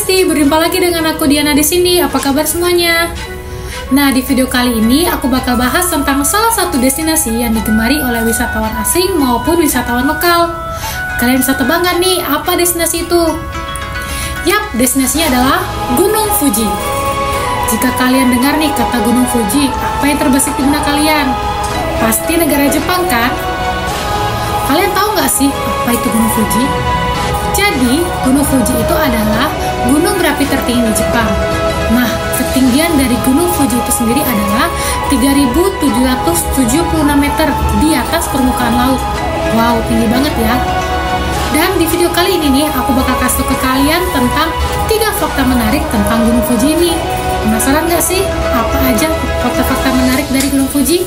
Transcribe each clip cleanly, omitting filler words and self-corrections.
Besti, berjumpa lagi dengan aku Diana di sini. Apa kabar semuanya? Nah, di video kali ini aku bakal bahas tentang salah satu destinasi yang digemari oleh wisatawan asing maupun wisatawan lokal. Kalian bisa tebak nggak nih apa destinasi itu? Yap, destinasinya adalah Gunung Fuji. Jika kalian dengar nih kata Gunung Fuji, apa yang terbesit di benak kalian? Pasti negara Jepang kan? Kalian tahu nggak sih apa itu Gunung Fuji? Jadi, Gunung Fuji itu adalah gunung berapi tertinggi di Jepang. Nah, ketinggian dari Gunung Fuji itu sendiri adalah 3.776 meter di atas permukaan laut. Wow, tinggi banget ya. Dan di video kali ini nih, aku bakal kasih ke kalian tentang 3 fakta menarik tentang Gunung Fuji ini. Penasaran nggak sih apa aja fakta-fakta menarik dari Gunung Fuji?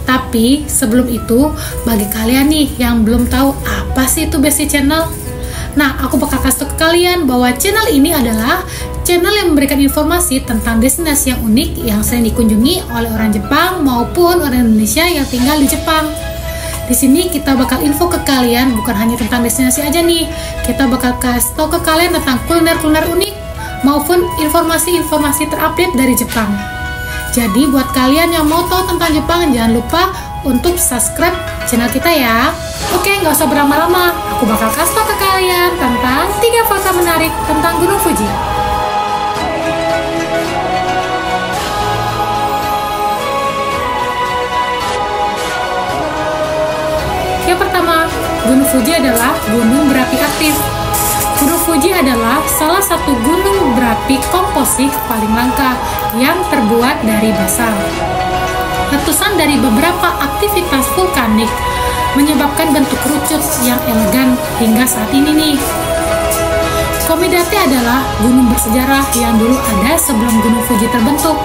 Tapi sebelum itu, bagi kalian nih yang belum tahu apa sih itu Besti Channel, nah, aku bakal kasih ke kalian bahwa channel ini adalah channel yang memberikan informasi tentang destinasi yang unik yang sering dikunjungi oleh orang Jepang maupun orang Indonesia yang tinggal di Jepang. Di sini kita bakal info ke kalian bukan hanya tentang destinasi aja nih, kita bakal kasih tahu ke kalian tentang kuliner-kuliner unik maupun informasi-informasi terupdate dari Jepang. Jadi buat kalian yang mau tahu tentang Jepang, jangan lupa untuk subscribe channel kita ya. Oke, nggak usah berlama-lama, aku bakal kasih tau ke kalian tentang 3 fakta menarik tentang Gunung Fuji. Yang pertama, Gunung Fuji adalah gunung berapi aktif. Gunung Fuji adalah salah satu gunung berapi komposit paling langka yang terbuat dari basalt. Letusan dari beberapa aktivitas vulkanik menyebabkan bentuk kerucut yang elegan hingga saat ini nih. Komidate adalah gunung bersejarah yang dulu ada sebelum Gunung Fuji terbentuk.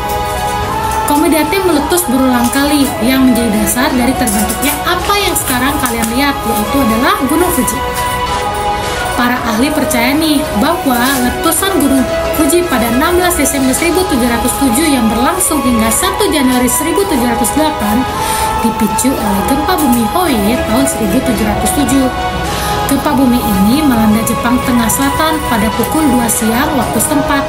Komidate meletus berulang kali yang menjadi dasar dari terbentuknya apa yang sekarang kalian lihat, yaitu adalah Gunung Fuji. Para ahli percaya nih bahwa letusan Gunung Fuji pada 16 Desember 1707 yang berlangsung hingga 1 Januari 1708 dipicu oleh gempa bumi Hoei tahun 1707. Gempa bumi ini melanda Jepang Tengah Selatan pada pukul 2 siang waktu setempat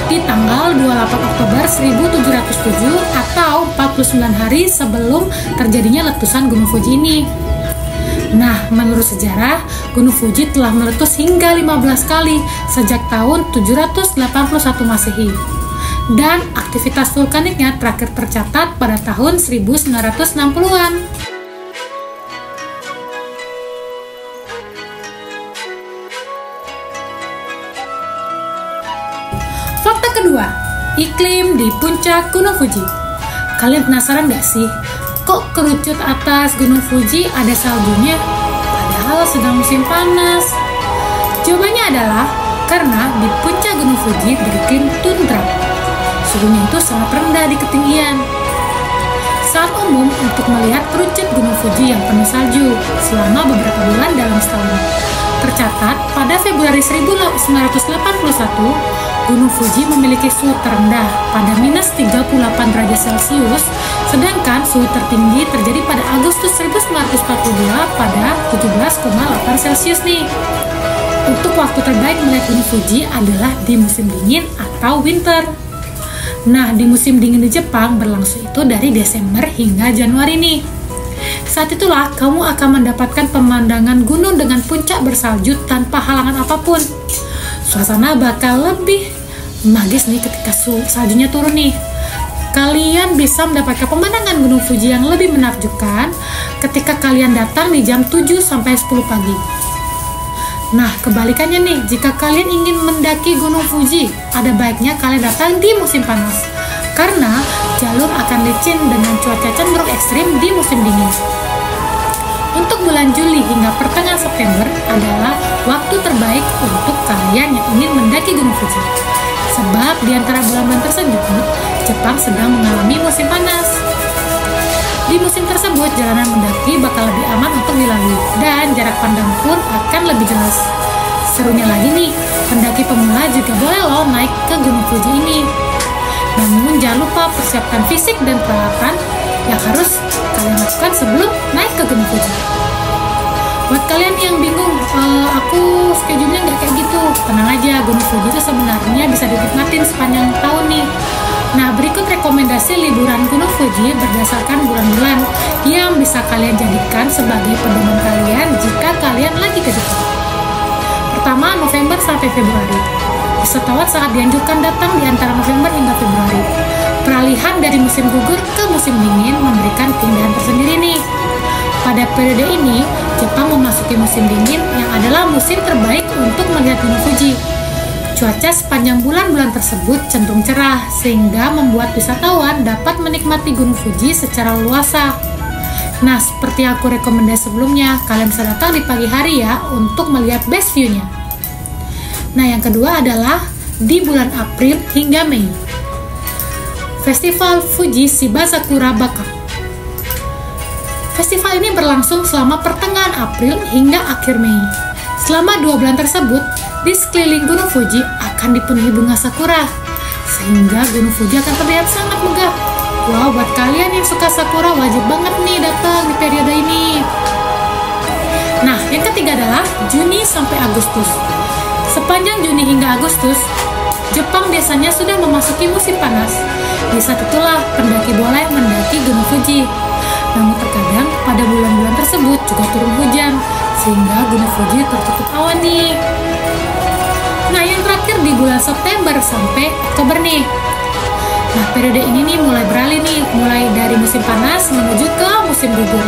di tanggal 28 Oktober 1707 atau 49 hari sebelum terjadinya letusan Gunung Fuji ini. Nah, menurut sejarah, Gunung Fuji telah meletus hingga 15 kali sejak tahun 781 Masehi. Dan aktivitas vulkaniknya terakhir tercatat pada tahun 1960-an. Fakta kedua, iklim di puncak Gunung Fuji. Kalian penasaran gak sih? Kok kerucut atas Gunung Fuji ada saljunya, padahal sedang musim panas? Jawabannya adalah karena di puncak Gunung Fuji beriklim tundra. Suhunya itu sangat rendah di ketinggian. Saat umum untuk melihat kerucut Gunung Fuji yang penuh salju selama beberapa bulan dalam setahun. Tercatat pada Februari 1981, Gunung Fuji memiliki suhu terendah pada minus 38 derajat Celcius, sedangkan suhu tertinggi terjadi pada Agustus 1942 pada 17,8 Celcius nih. Untuk waktu terbaik melihat Gunung Fuji adalah di musim dingin atau winter. Nah, di musim dingin di Jepang berlangsung itu dari Desember hingga Januari nih. Saat itulah kamu akan mendapatkan pemandangan gunung dengan puncak bersalju tanpa halangan apapun. Suasana bakal lebih magis nih ketika saljunya turun nih. Kalian bisa mendapatkan pemandangan Gunung Fuji yang lebih menakjubkan ketika kalian datang di jam 7 sampai 10 pagi. Nah, kebalikannya nih, jika kalian ingin mendaki Gunung Fuji, ada baiknya kalian datang di musim panas. Karena jalur akan licin dengan cuaca cenderung ekstrim di musim dingin. Untuk bulan Juli hingga pertengahan September adalah waktu terbaik untuk kalian yang ingin mendaki Gunung Fuji. Sebab di antara bulan-bulan tersebut, Jepang sedang mengalami musim panas. Di musim tersebut, jalanan mendaki bakal lebih aman untuk dilalui dan jarak pandang pun akan lebih jelas. Serunya lagi nih, pendaki pemula juga boleh loh naik ke Gunung Fuji ini. Namun jangan lupa persiapkan fisik dan peralatan yang harus kalian lakukan sebelum naik ke Gunung Fuji. Buat kalian yang bingung, aku schedule-nya nggak kayak gitu, tenang aja, Gunung Fuji itu sebenarnya bisa dinikmatin sepanjang tahun nih. Nah, berikut rekomendasi liburan Gunung Fuji berdasarkan bulan-bulan yang bisa kalian jadikan sebagai pedoman kalian jika kalian lagi ke Jepang. Pertama, November sampai Februari. Wisatawan sangat dianjurkan datang di antara November hingga Februari. Peralihan dari musim gugur ke musim dingin memberikan keindahan tersendiri nih. Pada periode ini, Jepang memasuki musim dingin yang adalah musim terbaik untuk melihat Gunung Fuji. Cuaca sepanjang bulan-bulan tersebut cenderung cerah, sehingga membuat wisatawan dapat menikmati Gunung Fuji secara luasa. Nah, seperti aku rekomendasi sebelumnya, kalian bisa datang di pagi hari ya untuk melihat best view-nya. Nah, yang kedua adalah di bulan April hingga Mei. Festival Fuji Shibazakura Baka. Festival ini berlangsung selama pertengahan April hingga akhir Mei. Selama 2 bulan tersebut, di sekeliling Gunung Fuji akan dipenuhi bunga sakura, sehingga Gunung Fuji akan terlihat sangat megah. Wow, buat kalian yang suka sakura wajib banget nih datang di periode ini. Nah, yang ketiga adalah Juni sampai Agustus. Sepanjang Juni hingga Agustus, Jepang biasanya sudah memasuki musim panas. Di saat itulah pendaki boleh mendaki Gunung Fuji. Namun terkadang pada bulan-bulan tersebut juga turun hujan, sehingga Gunung Fuji tertutup awan nih. Nah, yang terakhir di bulan September sampai Oktober nih. Nah, periode ini nih mulai beralih nih, mulai dari musim panas menuju ke musim gugur,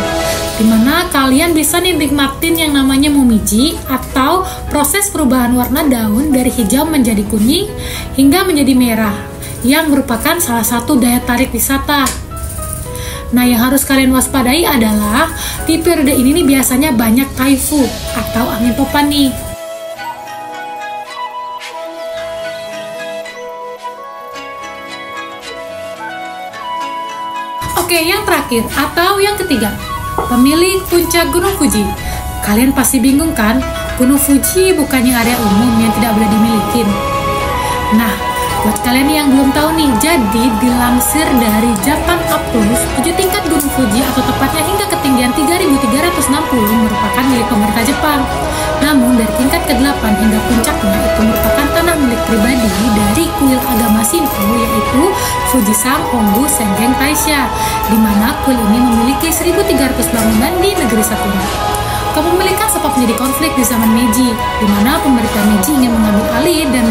dimana kalian bisa nih nikmatin yang namanya momiji atau proses perubahan warna daun dari hijau menjadi kuning hingga menjadi merah, yang merupakan salah satu daya tarik wisata. Nah, yang harus kalian waspadai adalah di periode ini nih biasanya banyak taifu atau angin topan nih. Oke, yang terakhir atau yang ketiga, pemilik puncak Gunung Fuji. Kalian pasti bingung kan? Gunung Fuji bukannya area umum yang tidak boleh dimiliki. Nah, buat kalian yang belum tahu nih, jadi dilansir dari Japan Plus, 7 tingkat Gunung Fuji atau tepatnya hingga ketinggian 3.360 merupakan milik pemerintah Jepang. Namun dari tingkat ke-8 hingga puncaknya itu merupakan tanah milik pribadi dari kuil agama Shinto, yaitu Fujisan Hongu Sengen Taisha, di mana kuil ini memiliki 1.300 bangunan di negeri Sakura. Kepemilikan sempat menjadi konflik di zaman Meiji, di mana pemerintah Meiji ingin mengambil alih dan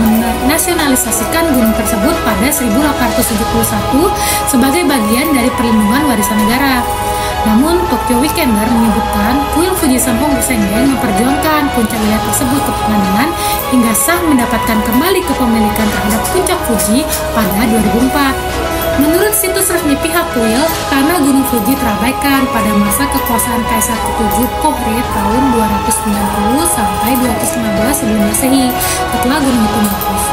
menasionalisasikan gunung tersebut pada 1871 sebagai bagian dari perlindungan warisan negara. Namun, Tokyo Weekender menyebutkan kuil Fujisan Hongu Sengen memperjuangkan puncak wilayah tersebut ke pengadilan hingga sah mendapatkan kembali kepemilikan terhadap puncak Fuji pada 2004. Menurut situs resmi pihak kuil, tanah Gunung Fuji terabaikan pada masa kekuasaan Kaisar ke-7 Kohre tahun 290 sampai 215 sebelum Masehi, setelah gunung itu meletus.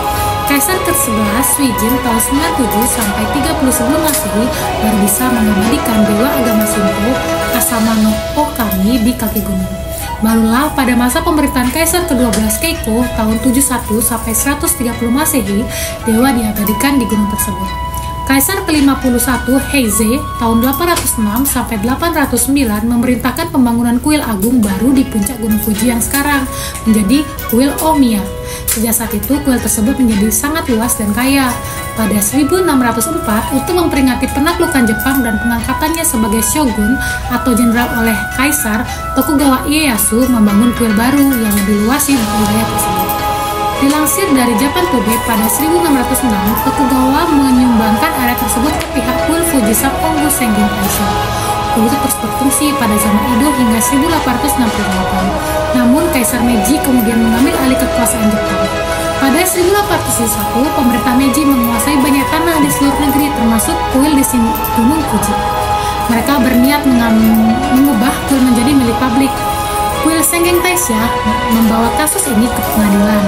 Kaisar ke-11 Suijin tahun 97 sampai 30 sebelum Masehi baru bisa mengabadikan dewa agama Shinto Asama no Okami di kaki gunung. Barulah pada masa pemerintahan Kaisar ke-12 Keiko tahun 71 sampai 130 Masehi, dewa diabadikan di gunung tersebut. Kaisar ke-51 Heizei tahun 806 sampai 809 memerintahkan pembangunan kuil agung baru di puncak Gunung Fuji yang sekarang menjadi kuil Omiya. Sejak saat itu kuil tersebut menjadi sangat luas dan kaya. Pada 1604 untuk memperingati penaklukan Jepang dan pengangkatannya sebagai shogun atau jenderal oleh Kaisar, Tokugawa Ieyasu membangun kuil baru yang lebih luas di wilayah tersebut. Dilansir dari Japan Today pada 1606, Tokugawa menyumbangkan area tersebut ke pihak kuil Fujisan Hongu Sengen Taisha. Kuil itu terus berfungsi pada zaman Edo hingga 1868. Namun Kaisar Meiji kemudian mengambil alih kekuasaan Jepang. Pada 1801, pemerintah Meiji menguasai banyak tanah di seluruh negeri termasuk kuil di Gunung Fuji. Mereka berniat mengubah kuil menjadi milik publik. Kuil Sengen Taisha membawa kasus ini ke pengadilan.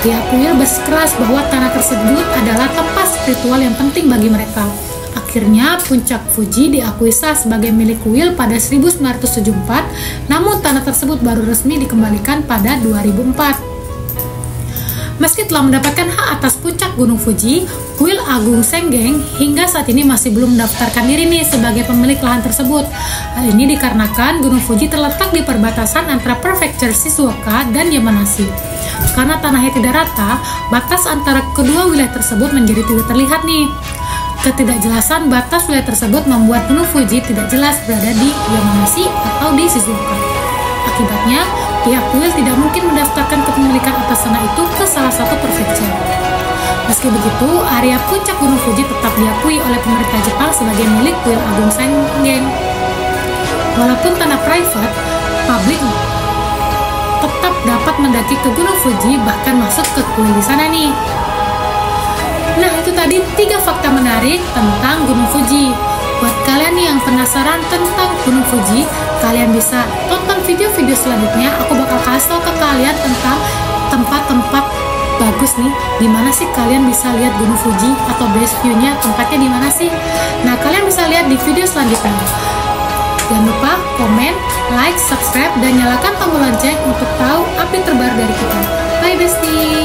Pihak kuil bersikeras bahwa tanah tersebut adalah tempat spiritual yang penting bagi mereka. Akhirnya puncak Fuji diakui sah sebagai milik kuil pada 1974, namun tanah tersebut baru resmi dikembalikan pada 2004. Meski telah mendapatkan hak atas puncak Gunung Fuji, Kuil Agung Senggeng hingga saat ini masih belum mendaftarkan diri nih sebagai pemilik lahan tersebut. Hal ini dikarenakan Gunung Fuji terletak di perbatasan antara Prefektur Shizuoka dan Yamanashi. Karena tanahnya tidak rata, batas antara kedua wilayah tersebut menjadi tidak terlihat nih. Ketidakjelasan batas wilayah tersebut membuat Gunung Fuji tidak jelas berada di Yamanashi atau di Shizuoka. Akibatnya, pihak kuil tidak mungkin mendaftarkan kepemilikan atas tanah itu ke salah satu prefektur. Meski begitu, area puncak Gunung Fuji tetap diakui oleh pemerintah Jepang sebagai milik Kuil Agung Senggeng. Walaupun tanah private, publik tetap dapat mendaki ke Gunung Fuji, bahkan masuk ke kuil di sana nih. Nah, itu tadi 3 fakta menarik tentang Gunung Fuji. Buat kalian nih yang penasaran tentang Gunung Fuji, kalian bisa tonton video-video selanjutnya. Aku bakal kasih tau ke kalian tentang tempat-tempat bagus nih, dimana sih kalian bisa lihat Gunung Fuji atau best view-nya, tempatnya di mana sih. Nah, kalian bisa lihat di video selanjutnya. Jangan lupa komen, like, subscribe, dan nyalakan tombol lonceng untuk tahu update terbaru dari kita. Bye bestie!